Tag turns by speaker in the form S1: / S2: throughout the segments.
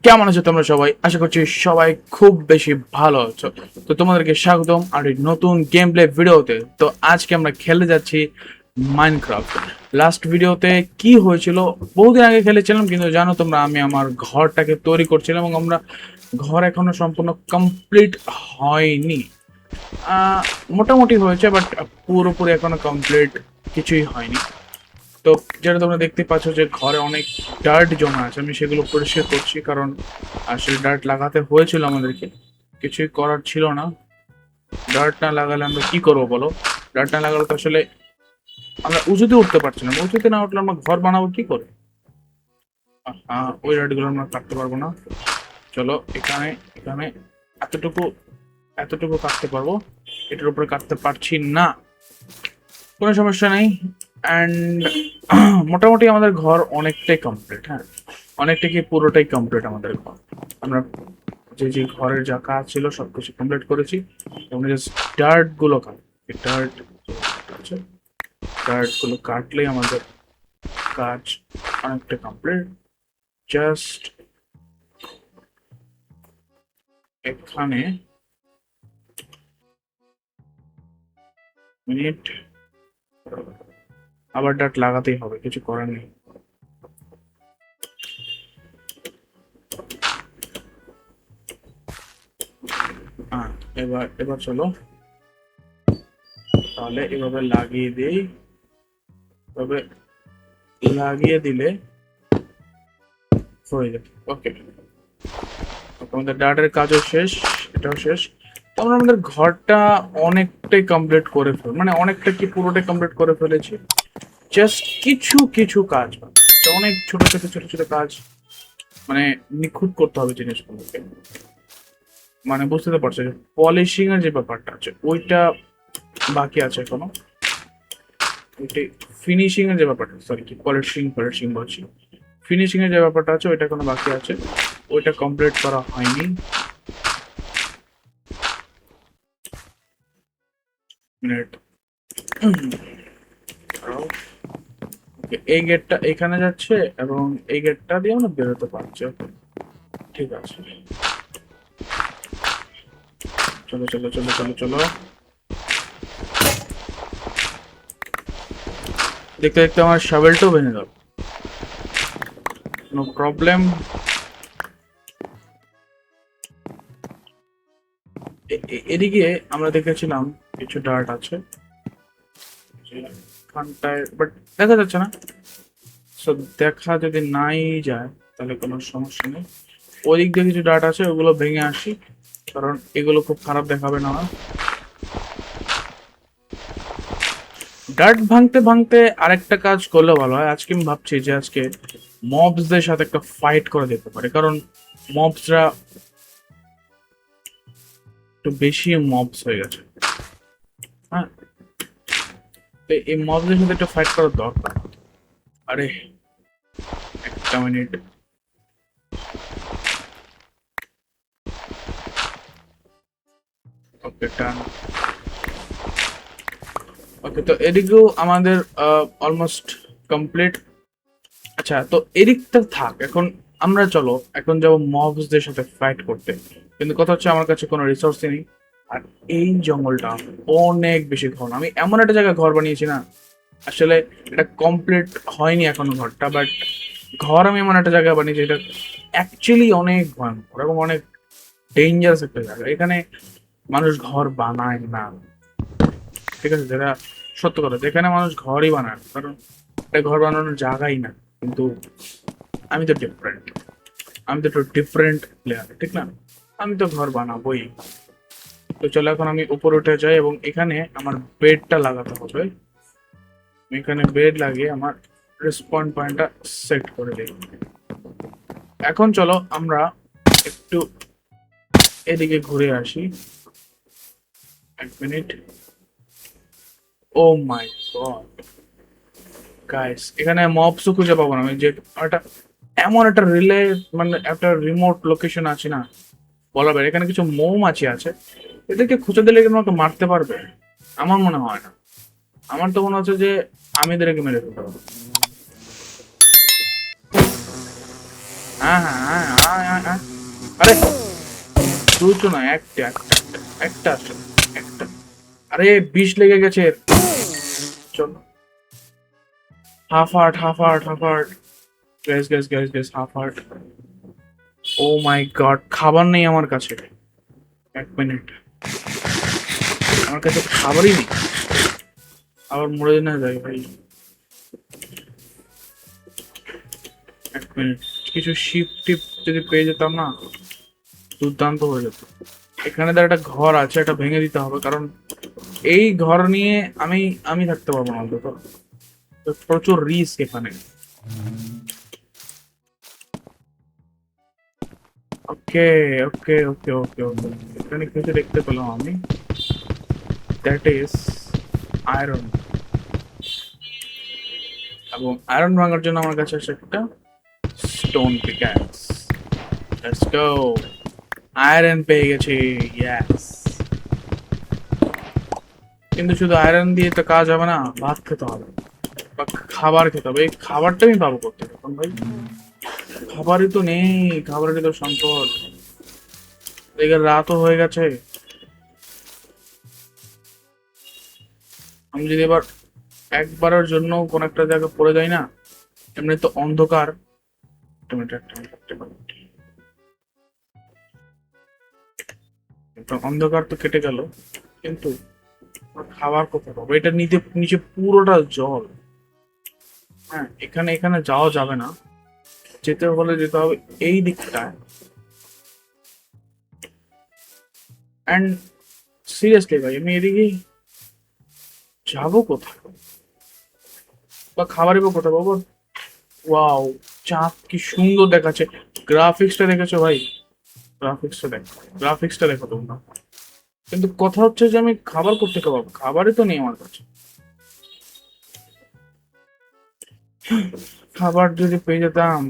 S1: কেমন আছো তোমরা সবাই? আশা করছি সবাই খুব বেশি ভালো আছো। তো তোমাদেরকে স্বাগতম আর এই নতুন গেম প্লে ভিডিওতে। তো আজকে আমরা খেলে যাচ্ছি মাইনক্রাফট। লাস্ট ভিডিওতে কি হয়েছিল, বহুদিন আগে খেলেছিলাম, কিন্তু জানো তোমরা আমি আমার ঘরটাকে তৈরি করছিলাম এবং আমরা ঘর এখনো সম্পূর্ণ কমপ্লিট হয়নি। মোটামুটি হয়েছে, বাট পুরোপুরি এখনো কমপ্লিট কিছুই হয়নি। তো যেটা তোমরা দেখতে পাচ্ছ যে ঘরে অনেক ডার্ট জমা আছে, আমি সেগুলো পরিষ্কার করছি, কারণ আসলে ডার্ট লাগাতে হয়েছিল আমাদেরকে, কিছুই করার ছিল না। ডার্ট না লাগালে আমরা কি করবো বলো? ডার্ট না লাগালে তো আসলে আমরা উঁচুতে উঠতে পারছি না, উঁচুতে না উঠলে আমরা ঘর বানাবো কি করে? ওই ডার্টগুলো আমরা কাটতে পারবো না। চলো এখানে এখানে এতটুকু এতটুকু কাটতে পারবো, এটার উপরে কাটতে পারছি না, কোনো সমস্যা নেই। অ্যান্ড মোটামুটি আমাদের ঘর অনেকটাই কমপ্লিট। হ্যাঁ, অনেকটা কি পুরোটাই কমপ্লিট আমাদের ঘর। আমরা যে যে ঘরের যা কাজ ছিল সবকিছু কমপ্লিট করেছি। আমরা জাস্ট ডার্ট গুলো কাটছি, ডার্ট গুলো কাটলেই আমাদের কাজ অনেকটা কমপ্লিট। জাস্ট এখানে মিনিট, আবার ডার্ট লাগাতেই হবে, কিছু করার নেই। হ্যাঁ, এবার এবার চলো তাহলে এভাবে লাগিয়ে দিই। এভাবে লাগিয়ে দিলে হয়ে যাবে। ওকে, আমাদের ডার্টের কাজও শেষ, এটাও শেষ। তো আমরা আমাদের ঘরটা অনেকটাই কমপ্লিট করে মানে অনেকটা কি পুরোটাই কমপ্লিট করে ফেলেছি। জাস্ট কিছু কিছু কাজ অনেক ছোট ছোট ছোট ছোট কাজ, মানে নিখুঁত করতে হবে জিনিসগুলোকে। মানে বুঝতে তো পারছো, পলিশিং এর যে ব্যাপারটা আছে ওইটা বাকি আছে এখনো। ওইটাই ফিনিশিং এর যে ব্যাপারটা, সরি কি পলিশিং পলিশিং বলছি, ফিনিশিং এর যে ব্যাপারটা আছে ওইটা এখনো বাকি আছে, ওইটা কমপ্লিট করা হয়নি। মিনিট, এই গেটটা এখানে যাচ্ছে এবং এই গেটটা দিয়ে আমরা বেরোতে পারছি। ওকে, ঠিক আছে, চলো চলো চলো চলো চলো। দেখতে দেখতে আমার শাবেলটাও ভেঙে গেল, নো প্রবলেম। এদিকে আমরা দেখেছিলাম কিছু ডার্ট আছে এখানটায়, বাট দেখা যাচ্ছে না। সো দেখা যদি নাই যায় তাহলে কোনো সমস্যা নেই। ওদিক দিয়ে কিছু ডার্ট আছে, ওগুলো ভেঙে আসি, কারণ এগুলো খুব খারাপ দেখাবে না। ডার্ট ভাঙতে ভাঙতে আরেকটা কাজ করলে ভালো হয়। আজকে আমি ভাবছি যে আজকে মবসদের সাথে একটা ফাইট করে দিতে পারে, কারণ মবসরা একটু বেশি মবস হয়ে গেছে। হ্যাঁ, তো এই মবসদের সাথে একটা ফাইট করার দরকার। আরে একটা মিনিট, ওকে টান। ওকে, তো এদিকেও আমাদের অলমোস্ট কমপ্লিট। আচ্ছা, তো এদিকটা থাক, এখন আমরা চলো এখন যাবো মবসদের সাথে ফাইট করতে। কিন্তু কথা হচ্ছে আমার কাছে কোনো রিসোর্সই নেই, আর এই জঙ্গলটা অনেক বেশি ঘন। আমি এমন একটা জায়গায় ঘর বানিয়েছি না, আসলে এটা কমপ্লিট হয়নি এখনো ঘরটা, বাট ঘর আমি এমন একটা জায়গায় বানিয়েছি এটা অ্যাকচুয়ালি অনেক ভয়ঙ্কর এবং অনেক ডেঞ্জারাস একটা জায়গা। এখানে মানুষ ঘর বানায় না, ঠিক আছে, যেটা সত্য কথা, যেখানে মানুষ ঘরই বানায় না, কারণ এটা ঘর বানানোর জায়গাই না। কিন্তু আমি তো ডিফারেন্ট, আমি তো একটু ডিফারেন্ট প্লেয়ার, ঠিক না? আমি তো ঘর বানাবোই। তো চলো এখন আমি উপরে উঠে যাই এবং এখানে আমার বেডটা লাগাতে হবে। আমি এখানে বেড লাগিয়ে আমার রেসপন্ড পয়েন্টটা সেট করে দিই। এখন চলো আমরা একটু এদিকে ঘুরে আসি। এক minute, O my god guys, এখানে মবসও খুঁজে পাবো না। আমি যে একটা এমন একটা রিলে, মানে একটা রিমোট লোকেশন আছে না, বলা বের, এখানে কিছু মৌমাছি আছে, এদেরকে খুঁজে দিলে কিন্তু আমাকে মারতে পারবে? আমার মনে হয় না। আমার তো মনে হচ্ছে যে আমি এদেরকে মেরে ফেলতে পারবো। হ্যাঁ হ্যাঁ হ্যাঁ হ্যাঁ হ্যাঁ, হ্যাঁ। আরে দুটো না, একটা একটা একটা একটা একটা। আরে বিষ লেগে গেছে এর। চলো, half heart half heart half heart. Gas gas gas gas, half heart. Oh my God, খাবার নেই আমার কাছে। এক মিনিট, আমার কাছে খাবারই নেই। আবার মরে না যায় ভাই। এক মিনিট, কিছু শিপ টিপ যদি পেয়ে যেতাম না, দুর্দান্ত হয়ে যেত। এখানে তো একটা ঘর আছে, এটা ভেঙে দিতে হবে, কারণ এই ঘর নিয়ে আমি আমি থাকতে পারবো না অন্তত। তো প্রচুর রিস্ক এখানে। ওকে ওকে ওকে ওকে ওকে, এখানে কিছু দেখতে পেলাম আমি। That is iron. এবং আয়রন ভাঙার জন্য আমার কাছে আছে একটা stone pickaxe. Let's go, iron পেয়ে গেছি, ইয়েস। কিন্তু শুধু আয়রন দিয়ে তো কাজ হবে না, ভাত খেতে হবে বা খাবার খেতে হবে। এই খাবারটা আমি পাবো করতে এখন ভাই? খাবারই তো নেই, খাবারেরই তো সংকট। এদিকে রাতও হয়ে গেছে। আমি যদি এবার একবারের জন্য কোন একটা জায়গায় পড়ে যাই না, এমনি তো অন্ধকার। একটা মিনিট, একটা মিনিট, একটা মিনিট। তো অন্ধকার তো কেটে গেল, কিন্তু আমার খাবার কোথায় পাবো? এটা নিচে নিচে পুরোটা জল। হ্যাঁ, এখানে এখানে যাওয়া যাবে না, যেতে হলে যেতে হবে এই দিকটায়। অ্যান্ড সিরিয়াসলি ভাই, আমি এদিকে যাবো কোথায় বা খাবারই বা কোথায় পাবো? ওয়াও, চাঁদ কি সুন্দর দেখাচ্ছে। গ্রাফিক্সটা দেখেছো ভাই? গ্রাফিক্সটা দেখো, গ্রাফিক্সটা দেখো তোমরা। কিন্তু কথা হচ্ছে যে আমি খাবার করতে পাবো, খাবারই তো নেই আমার কাছে। খাবার যদি পেয়ে যেতাম।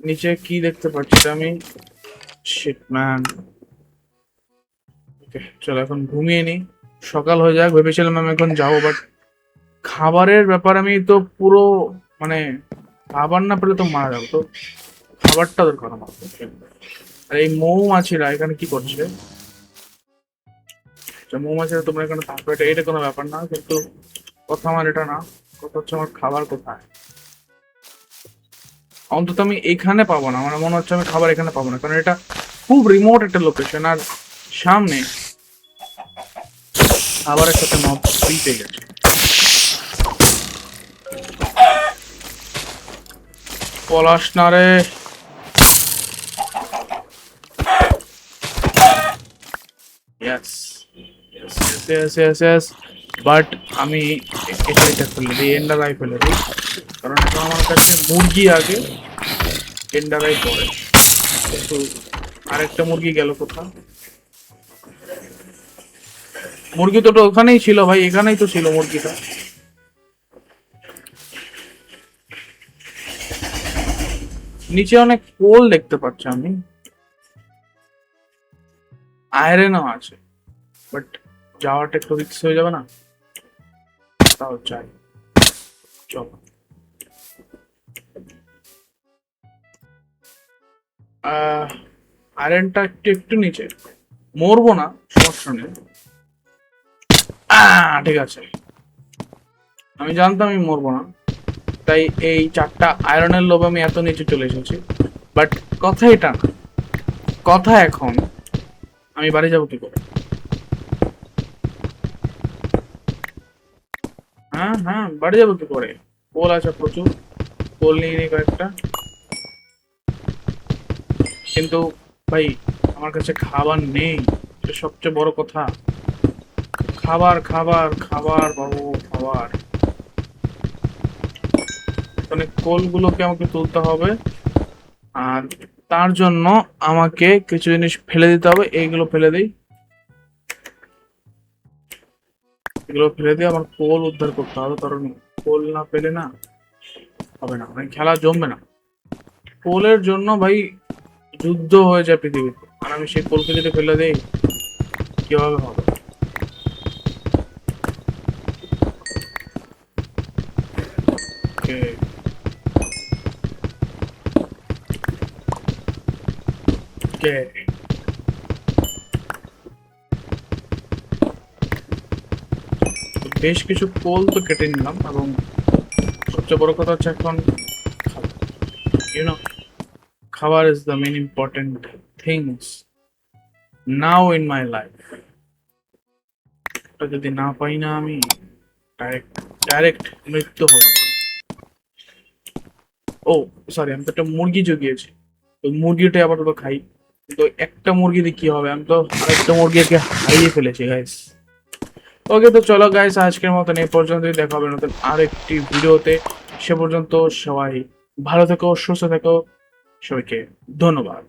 S1: নিচে কি দেখতে পাচ্ছি এটা আমি? Shit man. ওকে, চলো এখন ঘুমিয়ে নি, সকাল হয়ে যাক। ভেবেছিলাম আমি এখন যাবো, বাট খাবারের ব্যাপার আমি তো পুরো মানে, খাবার না পেলে তো মারা যাবো। তো খাবারটা দরকার আমার। আর এই মৌমাছিরা এখানে কি করছে? আচ্ছা, মৌমাছিরা তোমরা এখানে থাকবে, এটা এটা কোনো ব্যাপার না, কিন্তু কথা আমার এটা না। কথা হচ্ছে আমার খাবার কোথায়? অন্তত আমি এখানে পাবো না, আমার মনে হচ্ছে আমি খাবার এখানে পাবো না, কারণ এটা খুব রিমোট একটা লোকেশন। আর সামনে খাবারের সাথে মব ফ্রি পেয়ে গেছে। পলাশ না রে। Yes yes yes yes yes. But আমি এটা এটা ফেলে দিই, এন্ডার আই ফেলে দিই, কারণ এখন আমার কাছে মুরগি আগে, এন্ডার আই পরে। কিন্তু আরেকটা মুরগি গেল কোথাও? মুরগি তো ওখানেই ছিল ভাই, এখানেই তো ছিল মুরগিটা। নিচে অনেক কোল দেখতে পাচ্ছি আমি, আয়রনও আছে, বাট যাওয়াটা একটু রিস্ক হয়ে যাবে না? তাও চাই, চলো। আয়রনটা একটু একটু নিচে, মরবো না, সমস্যা নেই। ঠিক আছে, আমি জানতাম আমি মরবো না, তাই এই চারটা আয়রনের লোভ আমি এত নিচে চলে এসেছি। বাট কথা এটা না, কথা এখন আমি বাড়ি যাবো কি করে? হ্যাঁ হ্যাঁ, বাড়ি যাবো কি করে? কোল আছে প্রচুর, কোল নিয়ে নিই কয়েকটা। কিন্তু ভাই, আমার কাছে খাবার নেই, এটা সবচেয়ে বড় কথা। খাবার খাবার খাবার বাবু, খাবার। মানে কোলগুলোকে আমাকে তুলতে হবে, আর তার জন্য আমাকে কিছু জিনিস ফেলে দিতে হবে। এইগুলো ফেলে দিই, এগুলো ফেলে দিয়ে আমার কোল উদ্ধার করতে হবে, কারণ কোল না পেলে না হবে না, মানে খেলা জমবে না। কোলের জন্য ভাই যুদ্ধ হয়ে যায় পৃথিবীতে, আর আমি সেই কোলকে যদি ফেলে দেই, কিভাবে হবে? Okay. ওকে, বেশ কিছু কোল তো কেটে নিলাম, এবং সবচেয়ে বড় কথা হচ্ছে এখন ইউনো খাবার is the main important things now in my life. এটা যদি না পাই না আমি, ডাইরেক্ট ডাইরেক্ট মৃত্যু হবে আমার। ও সরি, আমি তো একটা মুরগি জগিয়েছি, তো মুরগিটা আপাতত খাই। তো একটা মুরগি দিয়ে কি হবে, আমি তো আরেকটা মুরগিকে হারিয়ে ফেলেছি গাইস। ওকে, তো চলো গাইস, আজকের মতন এই পর্যন্তই, দেখা হবে নতুন আরেকটি ভিডিওতে। সে পর্যন্ত সবাই ভালো থেকো, সুস্থ থেকো, সবাইকে ধন্যবাদ।